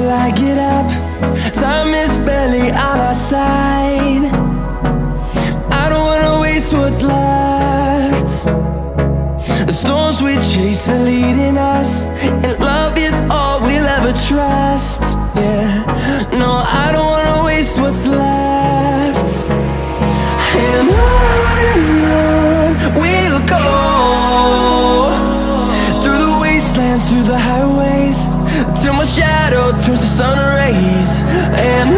till I get up. Time is barely on our side. I don't wanna waste what's left. The storms we chase are leading us, and love is all we'll ever trust. Yeah, no, I don't wanna waste what's left. And on we'll go, through the wastelands, through the highways, till my shadow turns to sun rays. And